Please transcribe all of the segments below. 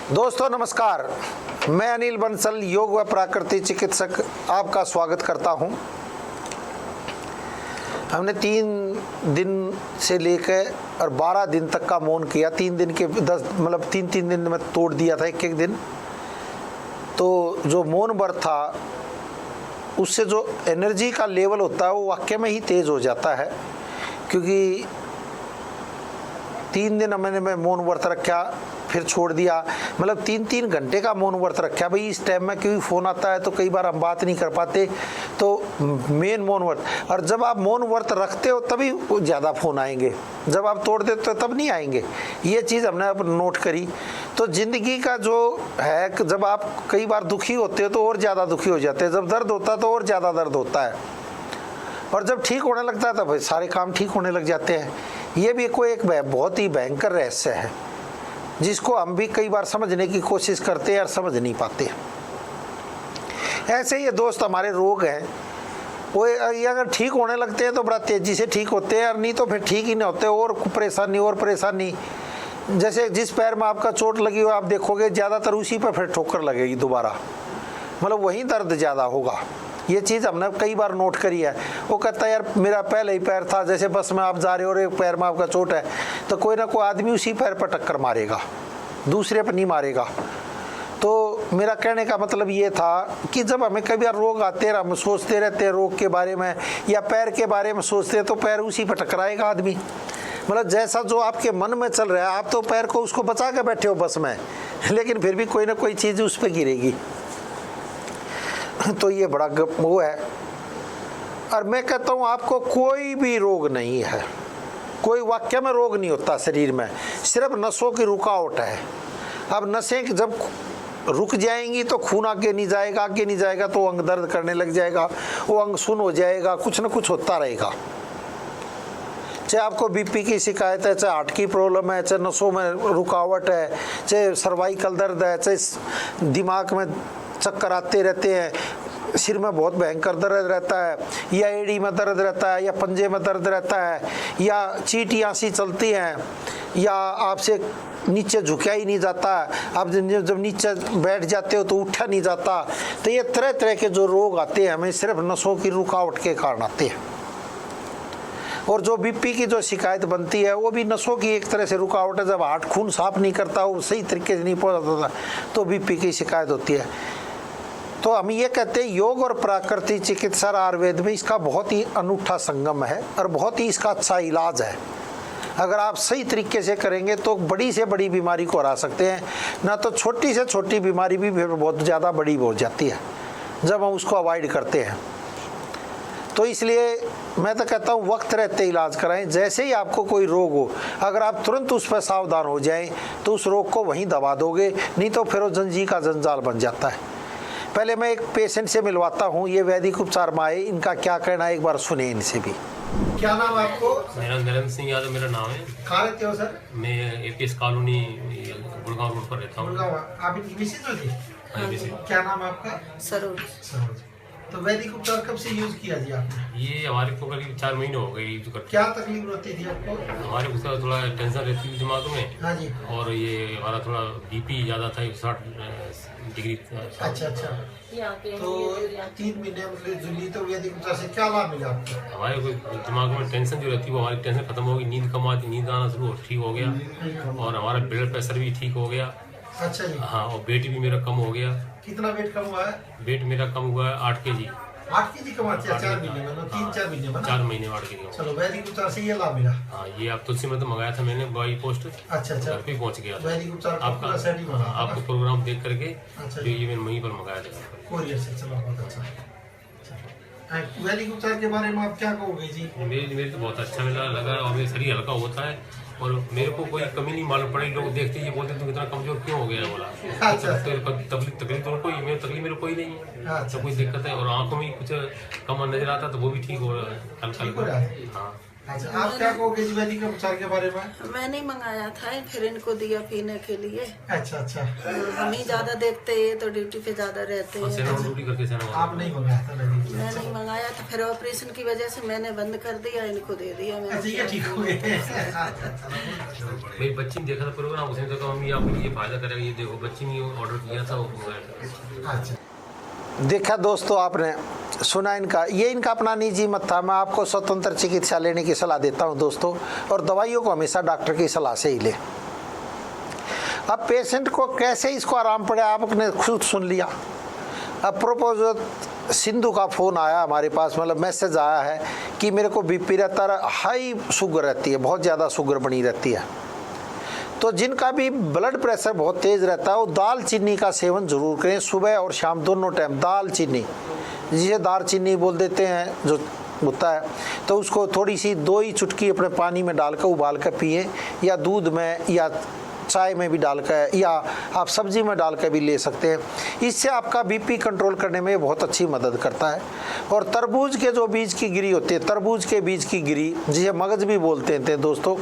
दोस्तों नमस्कार, मैं अनिल बंसल योग व प्राकृतिक चिकित्सक आपका स्वागत करता हूं। हमने 3 दिन से लेकर और 12 दिन तक का मौन किया। 3 दिन के 10 मतलब 3 दिन में तोड़ दिया था एक दिन। तो जो मौन व्रत था उससे जो एनर्जी का लेवल होता है वो वाकई में ही तेज़ हो जाता है, क्योंकि 3 दिन मैं मौन व्रत रखा, फिर छोड़ दिया। मतलब 3-3 घंटे का मौन व्रत रखा। भाई इस टाइम में क्योंकि फ़ोन आता है तो कई बार हम बात नहीं कर पाते, तो मेन मौन व्रत। और जब आप मौन व्रत रखते हो तभी ज़्यादा फ़ोन आएंगे, जब आप तोड़ देते हो तब नहीं आएंगे। ये चीज़ हमने अब नोट करी। तो ज़िंदगी का जो है, जब आप कई बार दुखी होते हो तो और ज़्यादा दुखी हो जाते हैं, जब दर्द होता है तो और ज़्यादा दर्द होता है, और जब ठीक होने लगता है तब भाई सारे काम ठीक होने लग जाते हैं। ये भी कोई एक बहुत ही भयंकर रहस्य है जिसको हम भी कई बार समझने की कोशिश करते हैं और समझ नहीं पाते। ऐसे ये दोस्त हमारे रोग हैं, वो अगर ठीक होने लगते हैं तो बड़ा तेज़ी से ठीक होते हैं, और नहीं तो फिर ठीक ही नहीं होते, और परेशानी। जैसे जिस पैर में आपका चोट लगी हो आप देखोगे ज़्यादातर उसी पर फिर ठोकर लगेगी दोबारा, मतलब वहीं दर्द ज़्यादा होगा। ये चीज़ हमने कई बार नोट करी है। वो कहता है यार मेरा पहले ही पैर था, जैसे बस में आप जा रहे हो और एक पैर में आपका चोट है तो कोई ना कोई आदमी उसी पैर पर टक्कर मारेगा, दूसरे पर नहीं मारेगा। तो मेरा कहने का मतलब ये था कि जब हमें कई बार रोग आते हैं, हम सोचते रहते हैं रोग के बारे में या पैर के बारे में सोचते हैं, तो पैर उसी पर टकराएगा आदमी। मतलब जैसा जो आपके मन में चल रहा है, आप तो पैर को उसको बचा के बैठे हो बस में, लेकिन फिर भी कोई ना कोई चीज़ उस पर गिरेगी। तो ये बड़ा वो है। और मैं कहता हूँ आपको कोई भी रोग नहीं है, कोई वाकई में रोग नहीं होता शरीर में, सिर्फ नसों की रुकावट है। अब नसें जब रुक जाएंगी तो खून आगे नहीं जाएगा तो अंग दर्द करने लग जाएगा, वो अंग सुन्न हो जाएगा, कुछ ना कुछ होता रहेगा। चाहे आपको बीपी की शिकायत है, चाहे हार्ट की प्रॉब्लम है, चाहे नसों में रुकावट है, चाहे सर्वाइकल दर्द है, चाहे दिमाग में चक्कर आते रहते हैं, सिर में बहुत भयंकर दर्द रहता है, या एड़ी में दर्द रहता है, या पंजे में दर्द रहता है, या चींटियाँ सी चलती हैं, या आपसे नीचे झुका ही नहीं जाता, आप जब नीचे बैठ जाते हो तो उठा नहीं जाता। तो ये तरह तरह के जो रोग आते हैं हमें सिर्फ नसों की रुकावट के कारण आते हैं। और जो बीपी की जो शिकायत बनती है वो भी नसों की एक तरह से रुकावट है। जब हार्ट खून साफ नहीं करता, वो सही तरीके से नहीं पहुँचाता, तो बीपी की शिकायत होती है। तो हम ये कहते हैं योग और प्राकृतिक चिकित्सा आयुर्वेद में इसका बहुत ही अनूठा संगम है और बहुत ही इसका अच्छा इलाज है। अगर आप सही तरीके से करेंगे तो बड़ी से बड़ी बीमारी को हरा सकते हैं, ना तो छोटी से छोटी बीमारी भी बहुत ज़्यादा बड़ी हो जाती है जब हम उसको अवॉइड करते हैं। तो इसलिए मैं तो कहता हूँ वक्त रहते इलाज कराएं। जैसे ही आपको कोई रोग हो, अगर आप तुरंत उस पर सावधान हो जाएं तो उस रोग को वहीं दबा दोगे, नहीं तो फिर वो जंजीर का जंजाल बन जाता है। पहले मैं एक पेशेंट से मिलवाता हूँ, ये वैदिक उपचार में आए, इनका क्या कहना है एक बार सुने इनसे भी। क्या नाम है आपको? मेरा नरेंद्र सिंह यादव मेरा नाम है। कहाँ रहते हो सर? मैं एपीएस कॉलोनी गुड़गांव रोड पर रहता हूँ। आप इनकी मिसेज हो जी? क्या नाम है आपका? सरोज। तो वैदिक उपचार कब से यूज किया जी आपने? ये हमारे को करीब 4 महीने हो गए यूज करते। क्या तकलीफ होती थी आपको? हमारे को थोड़ा टेंशन रहती थी दिमाग में। हाँ जी। और ये हमारा थोड़ा बीपी ज़्यादा था, 60 डिग्री। अच्छा। तो 3 महीने मतलब जुली, तो वैदिक उपचार से क्या लाभ मिला आपको? हमारे को दिमाग में टेंशन जो रहती है वो हमारी टेंशन खत्म हो गई, नींद कम आती, नींद आना शुरू ठीक हो गया, और हमारा ब्लड प्रेशर भी ठीक हो गया। अच्छा जी। हाँ, और वेट भी मेरा कम हो गया। कितना वेट कम हुआ है? वेट मेरा कम हुआ है 8 kg। 8 kg कम आती है 4 महीने में? 3-4 महीने में? 4 महीने 8 kg। चलो वैदिक उपचार से ये लाभ मिला। हाँ, ये आप तुलसी में तो मंगाया था मैंने बाई पोस्ट। अच्छा। घर पे पहुंच गया था। वैदिक उपचार आपका पूरा सेट ही बना था आपका प्रोग्राम देख करके अच्छा जो ये मैंने वहीं पर मंगाया था। कोरियर से। चलो बहुत अच्छा। वैदिक उपचार के बारे में आप क्या कहोगे जी? मेरे तो बहुत अच्छा लगा, और मेरा शरीर हल्का होता है, और मेरे को कोई कमी नहीं मालूम पड़ी। लोग देखते ये बोलते तुम इतना कमजोर क्यों हो गया? बोला तकलीफ तो कोई मेरे कोई नहीं है, तो कोई दिक्कत है। और आंखों में कुछ कम नजर आता तो वो भी ठीक हो रहा है, हल्का। हाँ, अच्छा, आप क्या कहोगे इस वैदिक उपचार के बारे में? मैंने मंगाया था, फिर इनको दिया पीने के लिए। अच्छा अच्छा, हम ही ज्यादा देखते हैं तो ड्यूटी पे ज्यादा रहते और हैं। सेना ड्यूटी करके सेना आप नहीं मंगाया था वैदिक? मैं नहीं मंगाया था, फिर ऑपरेशन की वजह से मैंने बंद कर दिया, इनको दे दिया मैंने। अच्छा, ये ठीक हो गए। मेरी बच्ची ने देखा था प्रोग्राम, उसने तो कहा मम्मी आपको ये फायदा करेगा, ये देखो बच्ची ने ऑर्डर किया था वो मंगाया था। अच्छा, देखा दोस्तों, आपने सुना इनका, ये इनका अपना निजी मत था। मैं आपको स्वतंत्र चिकित्सा लेने की सलाह देता हूं दोस्तों, और दवाइयों को हमेशा डॉक्टर की सलाह से ही ले। अब पेशेंट को कैसे इसको आराम पड़े आपने खुद सुन लिया। अब प्रोपोज सिंधु का फ़ोन आया हमारे पास, मतलब मैसेज आया है कि मेरे को बीपी रहता है, हाई शुगर रहती है, बहुत ज़्यादा शुगर बनी रहती है। तो जिनका भी ब्लड प्रेशर बहुत तेज़ रहता है वो दाल चीनी का सेवन जरूर करें, सुबह और शाम दोनों टाइम। दाल चीनी, जिसे दाल चीनी बोल देते हैं जो होता है, तो उसको थोड़ी सी 2 ही चुटकी अपने पानी में डालकर उबाल कर पिए, या दूध में या चाय में भी डालकर, या आप सब्जी में डालकर भी ले सकते हैं। इससे आपका बीपी कंट्रोल करने में बहुत अच्छी मदद करता है। और तरबूज के जो बीज की गिरी होती है, तरबूज के बीज की गिरी जिसे मगज भी बोलते हैं दोस्तों,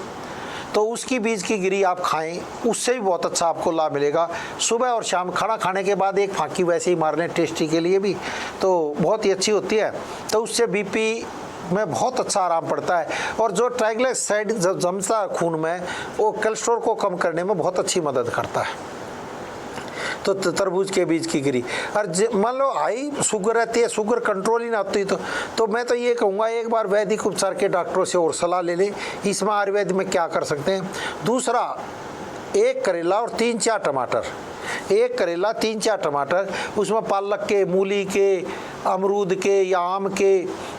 तो उसकी बीज की गिरी आप खाएं, उससे भी बहुत अच्छा आपको लाभ मिलेगा। सुबह और शाम खाना खाने के बाद एक फांकी वैसे ही मार लें, टेस्टी के लिए भी, तो बहुत ही अच्छी होती है। तो उससे बीपी में बहुत अच्छा आराम पड़ता है। और जो ट्राइग्लिसराइड जब जमता है खून में, वो कोलेस्ट्रॉल को कम करने में बहुत अच्छी मदद करता है। तो तरबूज के बीज की गिरी, और मान लो हाई शुगर रहती है, शुगर कंट्रोल ही ना होती, तो मैं तो ये कहूँगा एक बार वैदिक उपचार के डॉक्टरों से और सलाह ले लें। इसमें आयुर्वेद में क्या कर सकते हैं। दूसरा, 1 करेला और 3-4 टमाटर, 1 करेला 3-4 टमाटर, उसमें पालक के, मूली के, अमरूद के, या आम के,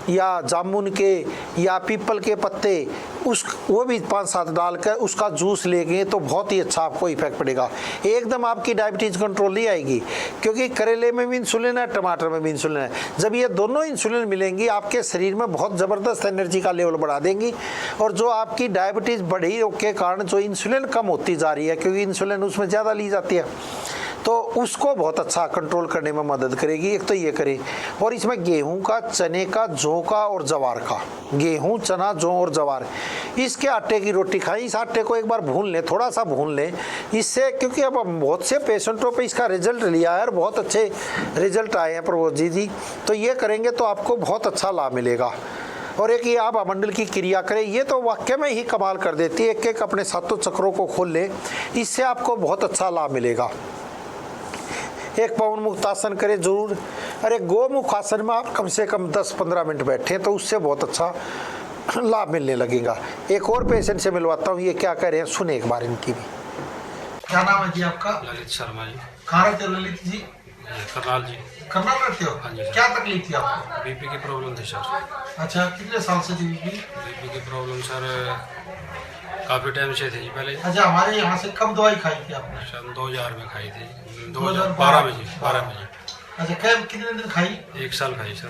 या जामुन के, या पीपल के पत्ते, वो भी 5-7 डालकर उसका जूस लेंगे तो बहुत ही अच्छा आपको इफेक्ट पड़ेगा। एकदम आपकी डायबिटीज़ कंट्रोल नहीं आएगी, क्योंकि करेले में भी इंसुलिन है, टमाटर में भी इंसुलिन है। जब ये दोनों इंसुलिन मिलेंगी आपके शरीर में बहुत ज़बरदस्त एनर्जी का लेवल बढ़ा देंगी। और जो आपकी डायबिटीज़ बढ़ी के कारण जो इंसुलिन कम होती जा रही है, क्योंकि इंसुलिन उसमें ज़्यादा ली जाती है, तो उसको बहुत अच्छा कंट्रोल करने में मदद करेगी। एक तो ये करें, और इसमें गेहूं का, चने का, जौ का और जवार का, गेहूं, चना, जौ और जवार, इसके आटे की रोटी खाएं। इस आटे को एक बार भून लें, थोड़ा सा भून लें इससे, क्योंकि अब बहुत से पेशेंटों पे इसका रिजल्ट लिया है और बहुत अच्छे रिजल्ट आए हैं प्रबोध जी। तो ये करेंगे तो आपको बहुत अच्छा लाभ मिलेगा। और एक ये आप मंडल की क्रिया करें, ये तो वाकई में ही कमाल कर देती है। एक अपने 7 चक्रों को खोल लें, इससे आपको बहुत अच्छा लाभ मिलेगा। एक पवन मुक्त आसन करें जरूर। अरे गोमुख आसन में आप कम से कम 10-15 मिनट बैठें तो उससे बहुत अच्छा लाभ मिलने लगेगा। एक और पेशेंट से मिलवाता हूँ, ये क्या कह रहे हैं, सुने एक बार इनकी भी। क्या नाम है जी आपका? ललित शर्मा जी। कहाँ रहते हो ललित जी? करनाल जी। करनाल रहते हो? हाँ जी। क्या तकलीफ थी आपको? बीपी की प्रॉब्लम थी सर। अच्छा, कितने साल से थी बीपी? बीपी की प्रॉब्लम सर काफ़ी टाइम से थी जी पहले। अच्छा, हमारे यहाँ से कब दवाई खाई थी आपने? सन 2000 में खाई थी, 2012 में जी, 12 में जी। अच्छा, क्या कितने दिन खाई? 1 साल खाई सर।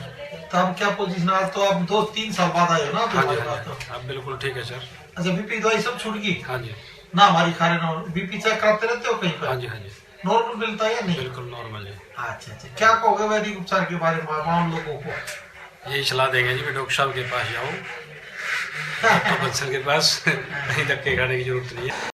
तो अब क्या पोजीशन है? तो अब 2-3 साल बाद आए हो ना? हाँ जी, हाँ जी, अब बिल्कुल ठीक है सर। अच्छा, बीपी दवाई सब छूट गई? हाँ जी। ना हमारी खा रहे ना? बीपी चेक कराते रहते हो कहीं पर? हाँ जी, हाँ जी, नॉर्मल मिलता है या नहीं? बिल्कुल नॉर्मल है। अच्छा अच्छा, क्या कहोगे वैदिक उपचार के बारे में आम लोगों को? यही सलाह देंगे जी कि डॉक्टर साहब के पास जाओ, डॉक्टर बंसल के पास, कहीं धक्के खाने की जरूरत नहीं है।